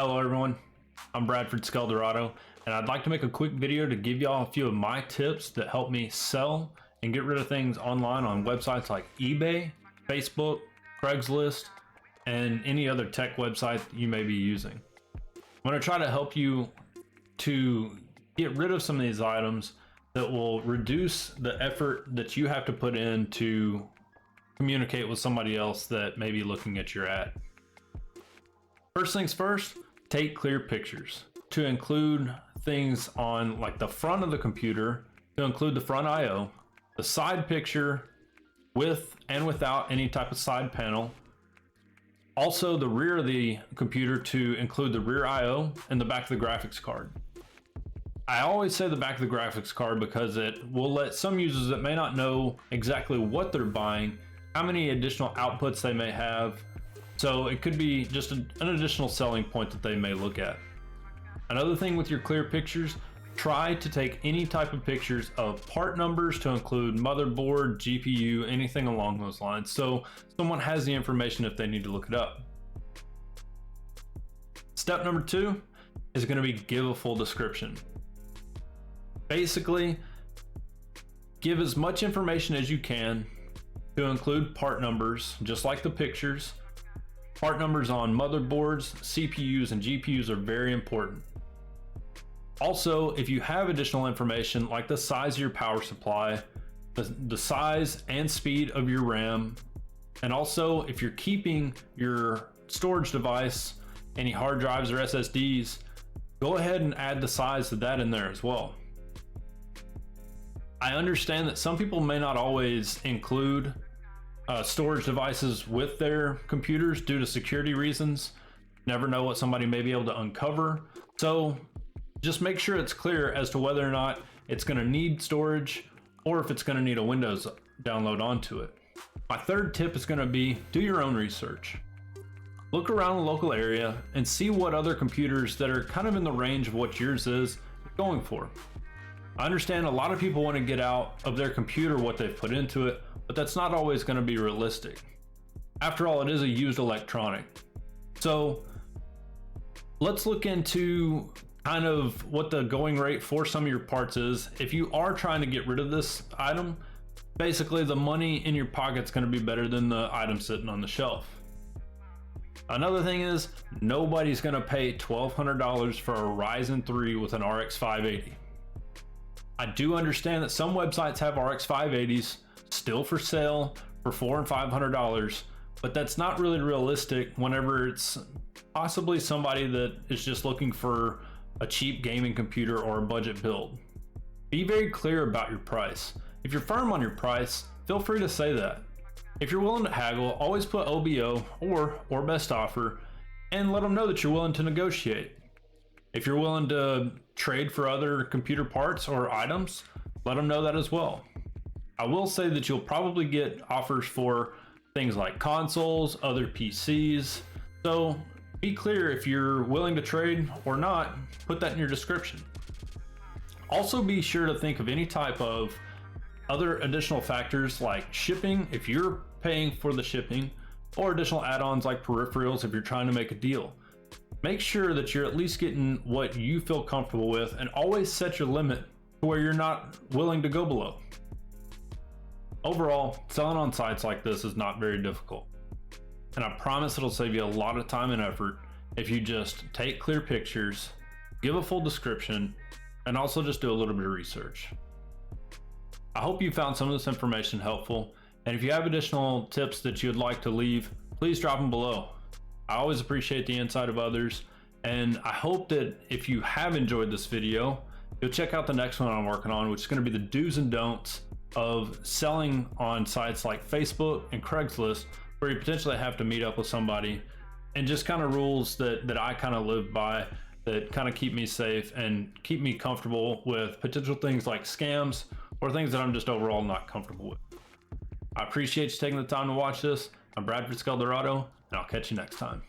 Hello everyone, I'm Bradford Skeldorado, and I'd like to make a quick video to give y'all a few of my tips that help me sell and get rid of things online on websites like eBay, Facebook, Craigslist, and any other tech website that you may be using. I'm going to try to help you to get rid of some of these items that will reduce the effort that you have to put in to communicate with somebody else that may be looking at your ad. First things first, take clear pictures to include things on like the front of the computer, to include the front IO, the side picture with and without any type of side panel, also the rear of the computer to include the rear IO and the back of the graphics card. I always say the back of the graphics card because it will let some users that may not know exactly what they're buying, how many additional outputs they may have. So it could be just an additional selling point that they may look at. Another thing with your clear pictures, try to take any type of pictures of part numbers to include motherboard, GPU, anything along those lines, so someone has the information if they need to look it up. Step number 2 is going to be give a full description. Basically, give as much information as you can to include part numbers, just like the pictures. Part numbers on motherboards, CPUs, and GPUs are very important. Also, if you have additional information like the size of your power supply, the size and speed of your RAM, and also if you're keeping your storage device, any hard drives or SSDs, go ahead and add the size of that in there as well. I understand that some people may not always include storage devices with their computers due to security reasons. Never know what somebody may be able to uncover. So just make sure it's clear as to whether or not it's going to need storage or if it's going to need a Windows download onto it. My third tip is going to be do your own research. Look around the local area and see what other computers that are kind of in the range of what yours is going for. I understand a lot of people want to get out of their computer what they've put into it, but that's not always going to be realistic. After all, it is a used electronic. So let's look into kind of what the going rate for some of your parts is. If you are trying to get rid of this item, basically the money in your pocket's going to be better than the item sitting on the shelf. Another thing is nobody's going to pay $1,200 for a Ryzen 3 with an RX 580. I do understand that some websites have RX 580s still for sale for $400 and $500, but that's not really realistic whenever it's possibly somebody that is just looking for a cheap gaming computer or a budget build. Be very clear about your price. If you're firm on your price, feel free to say that. If you're willing to haggle, always put OBO or best offer and let them know that you're willing to negotiate. If you're willing to trade for other computer parts or items, let them know that as well. I will say that you'll probably get offers for things like consoles, other PCs. So be clear if you're willing to trade or not, put that in your description. Also be sure to think of any type of other additional factors like shipping if you're paying for the shipping, or additional add-ons like peripherals if you're trying to make a deal. Make sure that you're at least getting what you feel comfortable with, and always set your limit to where you're not willing to go below. Overall, selling on sites like this is not very difficult, and I promise it'll save you a lot of time and effort if you just take clear pictures, give a full description, and also just do a little bit of research. I hope you found some of this information helpful, and if you have additional tips that you'd like to leave, please drop them below. I always appreciate the insight of others, and I hope that if you have enjoyed this video, you'll check out the next one I'm working on, which is going to be the do's and don'ts of selling on sites like Facebook and Craigslist, where you potentially have to meet up with somebody, and just kind of rules that I kind of live by that kind of keep me safe and keep me comfortable with potential things like scams or things that I'm just overall not comfortable with. I appreciate you taking the time to watch this. I'm Bradford Skeldorado, and I'll catch you next time.